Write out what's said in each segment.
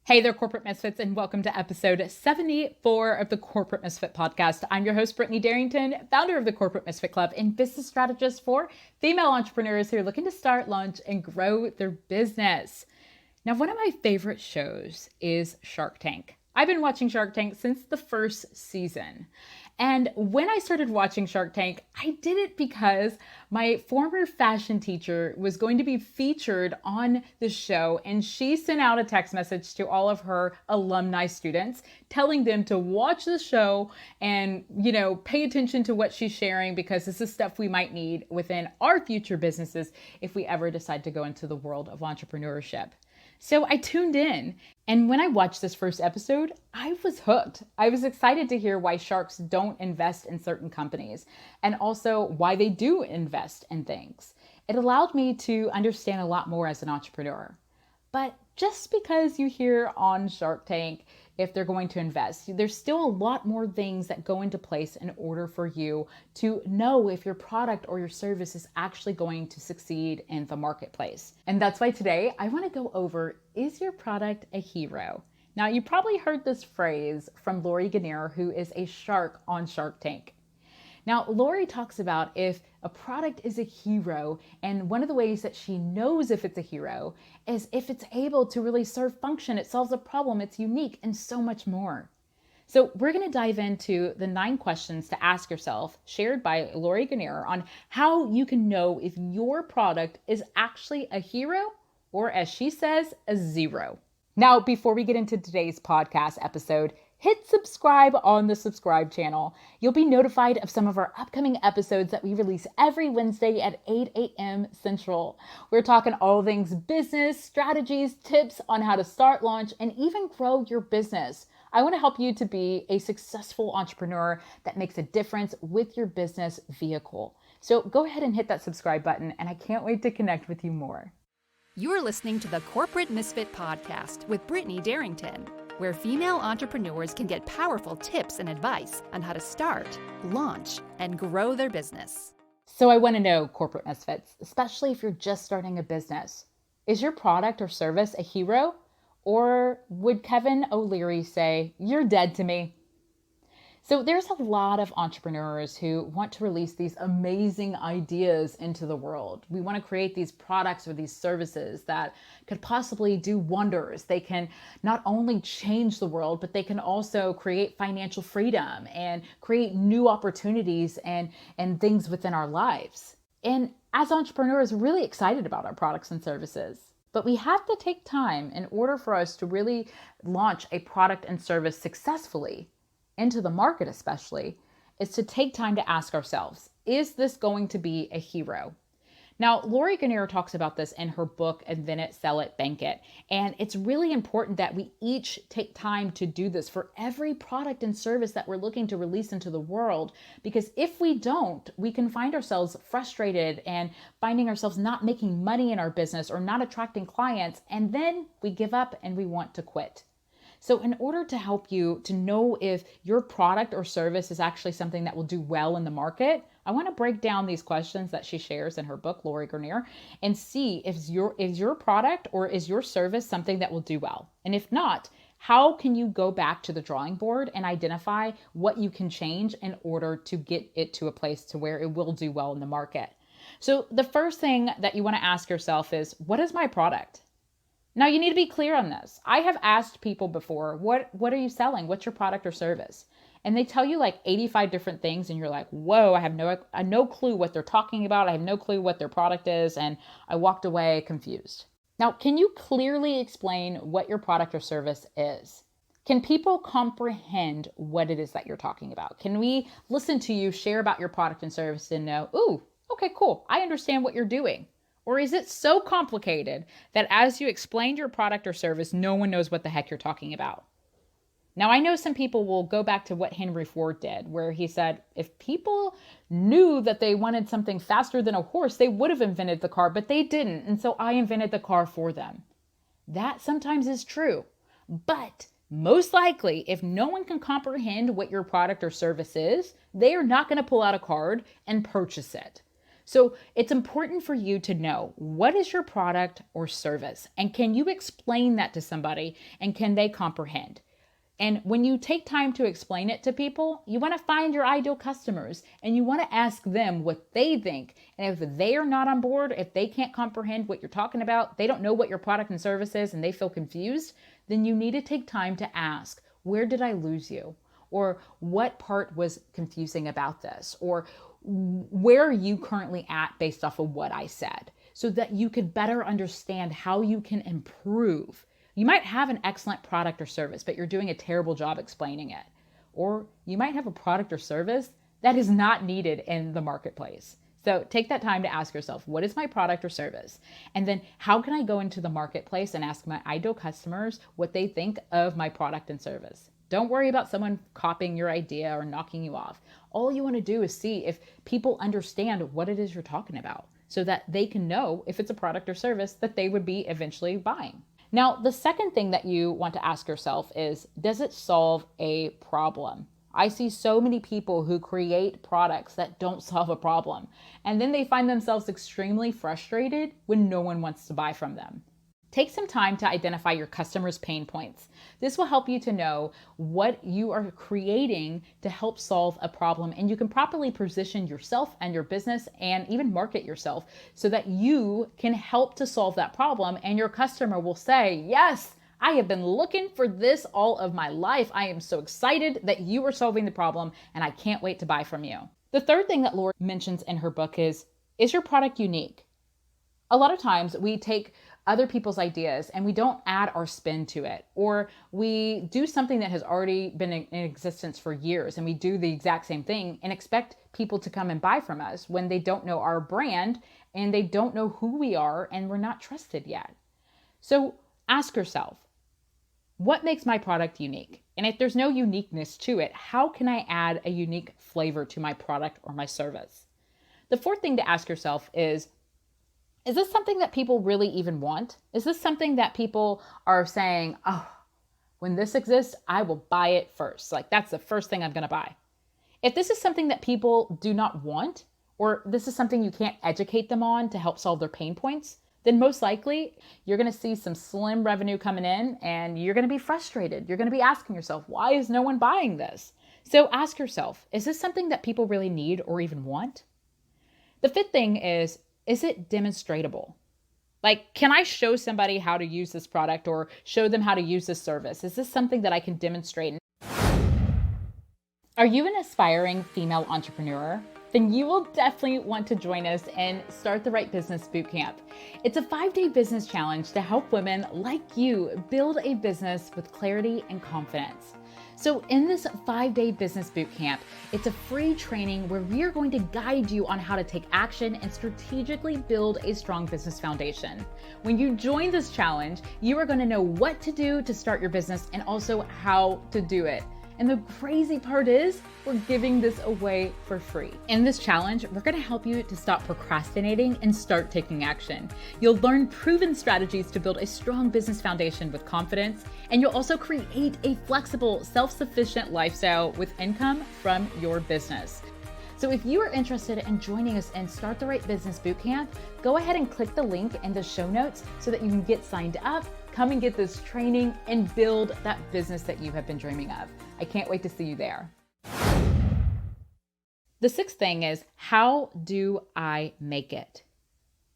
Hey there, Corporate Misfits, and welcome to episode 74 of the Corporate Misfit podcast. I'm your host, Brittany Darrington, founder of the Corporate Misfit Club and business strategist for female entrepreneurs who are looking to start, launch, and grow their business. Now, one of my favorite shows is Shark Tank. I've been watching Shark Tank since the first season. And when I started watching Shark Tank, I did it because my former fashion teacher was going to be featured on the show, and she sent out a text message to all of her alumni students telling them to watch the show and, pay attention to what she's sharing because this is stuff we might need within our future businesses if we ever decide to go into the world of entrepreneurship. So I tuned in, and when I watched this first episode, I was hooked. I was excited to hear why sharks don't invest in certain companies and also why they do invest in things. It allowed me to understand a lot more as an entrepreneur. But just because you hear on Shark Tank if they're going to invest, there's still a lot more things that go into place in order for you to know if your product or your service is actually going to succeed in the marketplace. And that's why today I want to go over, is your product a hero? Now, you probably heard this phrase from Lori Greiner, who is a shark on Shark Tank. Now, Lori talks about if a product is a hero, and one of the ways that she knows if it's a hero is if it's able to really serve function, it solves a problem, it's unique, and so much more. So we're going to dive into the 9 questions to ask yourself, shared by Lori Greiner, on how you can know if your product is actually a hero or, as she says, a zero. Now, before we get into today's podcast episode, hit subscribe on the subscribe channel. You'll be notified of some of our upcoming episodes that we release every Wednesday at 8 a.m. Central. We're talking all things business, strategies, tips on how to start, launch, and even grow your business. I want to help you to be a successful entrepreneur that makes a difference with your business vehicle. So go ahead and hit that subscribe button, and I can't wait to connect with you more. You're listening to the Corporate Misfit podcast with Brittany Darrington, where female entrepreneurs can get powerful tips and advice on how to start, launch, and grow their business. So I want to know, Corporate Misfits, especially if you're just starting a business, is your product or service a hero? Or would Kevin O'Leary say, you're dead to me? So there's a lot of entrepreneurs who want to release these amazing ideas into the world. We want to create these products or these services that could possibly do wonders. They can not only change the world, but they can also create financial freedom and create new opportunities and things within our lives. And as entrepreneurs, we're really excited about our products and services. But we have to take time in order for us to really launch a product and service successfully into the market, especially, is to take time to ask ourselves, is this going to be a hero? Now, Lori Greiner talks about this in her book, Invent It, Sell It, Bank It. And it's really important that we each take time to do this for every product and service that we're looking to release into the world. Because if we don't, we can find ourselves frustrated and finding ourselves not making money in our business or not attracting clients. And then we give up and we want to quit. So in order to help you to know if your product or service is actually something that will do well in the market, I want to break down these questions that she shares in her book, Lori Greiner, and see if is your product or is your service something that will do well? And if not, how can you go back to the drawing board and identify what you can change in order to get it to a place to where it will do well in the market? So the first thing that you want to ask yourself is, what is my product? Now, you need to be clear on this. I have asked people before, what are you selling? What's your product or service? And they tell you like 85 different things, and you're like, whoa, I have no clue what they're talking about. I have no clue what their product is, and I walked away confused. Now, can you clearly explain what your product or service is? Can people comprehend what it is that you're talking about? Can we listen to you share about your product and service and know, ooh, okay, cool, I understand what you're doing? Or is it so complicated that as you explain your product or service, no one knows what the heck you're talking about? Now, I know some people will go back to what Henry Ford did, where he said, if people knew that they wanted something faster than a horse, they would have invented the car, but they didn't. And so I invented the car for them. That sometimes is true. But most likely, if no one can comprehend what your product or service is, they are not going to pull out a card and purchase it. So it's important for you to know, what is your product or service? And can you explain that to somebody, and can they comprehend? And when you take time to explain it to people, you want to find your ideal customers and you want to ask them what they think. And if they are not on board, if they can't comprehend what you're talking about, they don't know what your product and service is, and they feel confused, then you need to take time to ask, where did I lose you? Or what part was confusing about this? Or where are you currently at based off of what I said? So that you could better understand how you can improve. You might have an excellent product or service, but you're doing a terrible job explaining it. Or you might have a product or service that is not needed in the marketplace. So take that time to ask yourself, what is my product or service? And then how can I go into the marketplace and ask my ideal customers what they think of my product and service? Don't worry about someone copying your idea or knocking you off. All you want to do is see if people understand what it is you're talking about, so that they can know if it's a product or service that they would be eventually buying. Now, the second thing that you want to ask yourself is, does it solve a problem? I see so many people who create products that don't solve a problem, and then they find themselves extremely frustrated when no one wants to buy from them. Take some time to identify your customers' pain points. This will help you to know what you are creating to help solve a problem, and you can properly position yourself and your business and even market yourself so that you can help to solve that problem, and your customer will say, yes, I have been looking for this all of my life. I am so excited that you are solving the problem, and I can't wait to buy from you. The third thing that Lori mentions in her book is your product unique? A lot of times we take other people's ideas and we don't add our spin to it, or we do something that has already been in existence for years and we do the exact same thing and expect people to come and buy from us when they don't know our brand and they don't know who we are and we're not trusted yet. So ask yourself, what makes my product unique? And if there's no uniqueness to it, how can I add a unique flavor to my product or my service? The fourth thing to ask yourself is this something that people really even want? Is this something that people are saying, oh, when this exists, I will buy it first. Like, that's the first thing I'm going to buy. If this is something that people do not want, or this is something you can't educate them on to help solve their pain points, then most likely you're going to see some slim revenue coming in and you're going to be frustrated. You're going to be asking yourself, why is no one buying this? So ask yourself, is this something that people really need or even want? The fifth thing is it demonstratable? Like, can I show somebody how to use this product or show them how to use this service? Is this something that I can demonstrate? Are you an aspiring female entrepreneur? Then you will definitely want to join us and Start the Right Business Bootcamp. It's a 5-day business challenge to help women like you build a business with clarity and confidence. So in this 5-day business bootcamp, it's a free training where we are going to guide you on how to take action and strategically build a strong business foundation. When you join this challenge, you are going to know what to do to start your business and also how to do it. And the crazy part is, we're giving this away for free. In this challenge, we're going to help you to stop procrastinating and start taking action. You'll learn proven strategies to build a strong business foundation with confidence, and you'll also create a flexible, self-sufficient lifestyle with income from your business. So if you are interested in joining us in Start the Right Business Bootcamp, go ahead and click the link in the show notes so that you can get signed up, come and get this training, and build that business that you have been dreaming of. I can't wait to see you there. The sixth thing is, how do I make it?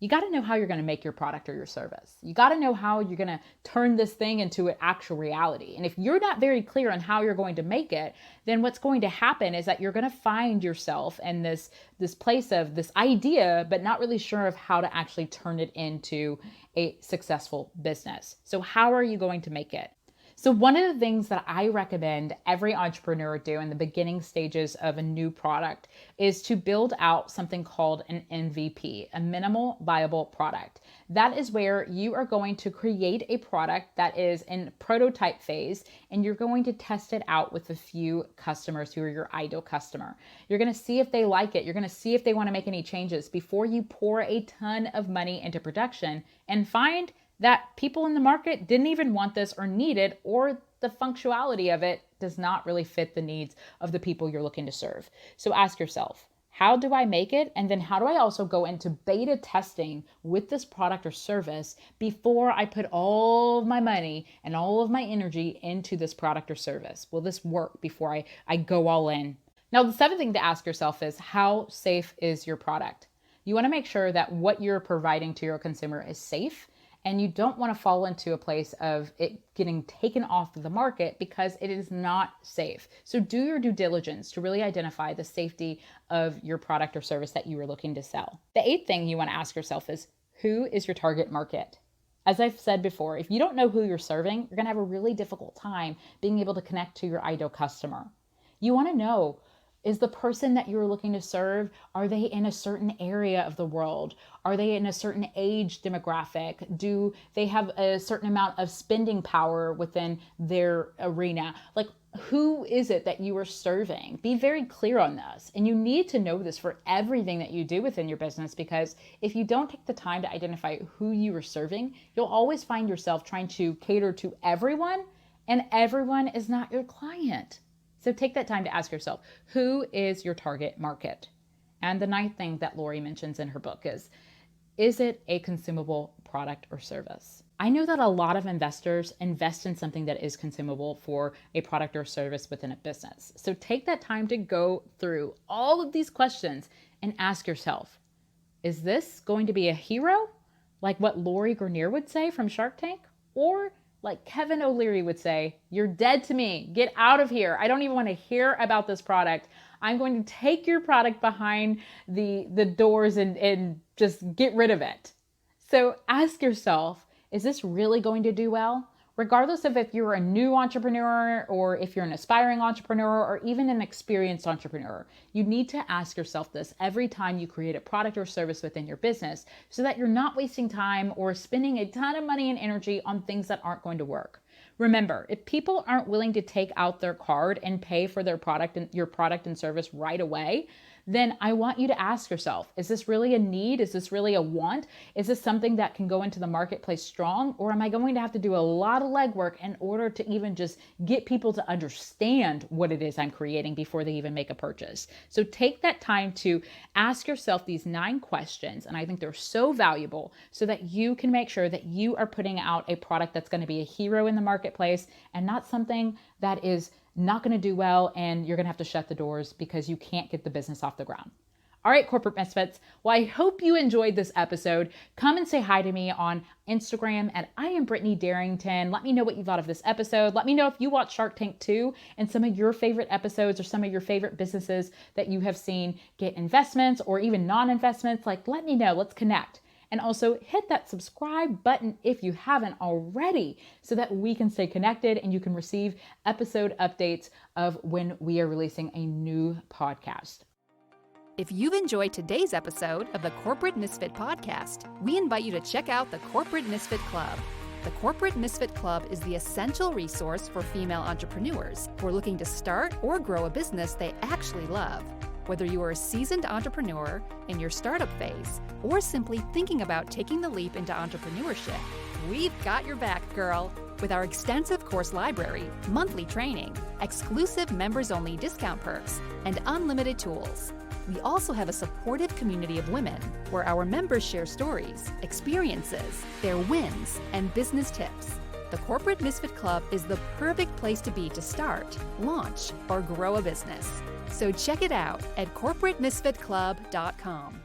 You got to know how you're going to make your product or your service. You got to know how you're going to turn this thing into an actual reality. And if you're not very clear on how you're going to make it, then what's going to happen is that you're going to find yourself in this place of this idea, but not really sure of how to actually turn it into a successful business. So how are you going to make it? So one of the things that I recommend every entrepreneur do in the beginning stages of a new product is to build out something called an MVP, a minimal viable product. That is where you are going to create a product that is in prototype phase, and you're going to test it out with a few customers who are your ideal customer. You're going to see if they like it. You're going to see if they want to make any changes before you pour a ton of money into production and find that people in the market didn't even want this or need it, or the functionality of it does not really fit the needs of the people you're looking to serve. So ask yourself, How do I make it? And then how do I also go into beta testing with this product or service before I put all of my money and all of my energy into this product or service? Will this work before I go all in? Now, the seventh thing to ask yourself is, how safe is your product? You want to make sure that what you're providing to your consumer is safe, and you don't want to fall into a place of it getting taken off the market because it is not safe. So do your due diligence to really identify the safety of your product or service that you are looking to sell. The eighth thing you want to ask yourself is, who is your target market? As I've said before, if you don't know who you're serving, you're going to have a really difficult time being able to connect to your ideal customer. You want to know, is the person that you're looking to serve, are they in a certain area of the world? Are they in a certain age demographic? Do they have a certain amount of spending power within their arena? Like, who is it that you are serving? Be very clear on this. And you need to know this for everything that you do within your business, because if you don't take the time to identify who you are serving, you'll always find yourself trying to cater to everyone, and everyone is not your client. So take that time to ask yourself, who is your target market? And the ninth thing that Lori mentions in her book is it a consumable product or service? I know that a lot of investors invest in something that is consumable for a product or service within a business. So take that time to go through all of these questions and ask yourself, is this going to be a hero? Like what Lori Greiner would say from Shark Tank? Or like Kevin O'Leary would say, you're dead to me. Get out of here. I don't even want to hear about this product. I'm going to take your product behind the doors and just get rid of it. So ask yourself, is this really going to do well? Regardless of if you're a new entrepreneur or if you're an aspiring entrepreneur or even an experienced entrepreneur, you need to ask yourself this every time you create a product or service within your business so that you're not wasting time or spending a ton of money and energy on things that aren't going to work. Remember, if people aren't willing to take out their card and pay for their product and your product and service right away, then I want you to ask yourself, is this really a need? Is this really a want? Is this something that can go into the marketplace strong? Or am I going to have to do a lot of legwork in order to even just get people to understand what it is I'm creating before they even make a purchase? So take that time to ask yourself these 9 questions, and I think they're so valuable so that you can make sure that you are putting out a product that's going to be a hero in the marketplace and not something that is not going to do well and you're going to have to shut the doors because you can't get the business off the ground. All right, Corporate Misfits. Well, I hope you enjoyed this episode. Come and say hi to me on Instagram at I am Brittany Darrington. Let me know what you thought of this episode. Let me know if you watch Shark Tank too and some of your favorite episodes or some of your favorite businesses that you have seen get investments or even non-investments. Like, let me know. Let's connect. And also hit that subscribe button if you haven't already so that we can stay connected and you can receive episode updates of when we are releasing a new podcast. If you've enjoyed today's episode of the Corporate Misfit podcast, we invite you to check out the Corporate Misfit Club. The Corporate Misfit Club is the essential resource for female entrepreneurs who are looking to start or grow a business they actually love. Whether you are a seasoned entrepreneur in your startup phase or simply thinking about taking the leap into entrepreneurship, we've got your back, girl. With our extensive course library, monthly training, exclusive members-only discount perks, and unlimited tools. We also have a supportive community of women where our members share stories, experiences, their wins, and business tips. The Corporate Misfit Club is the perfect place to be to start, launch, or grow a business. So check it out at corporatemisfitclub.com.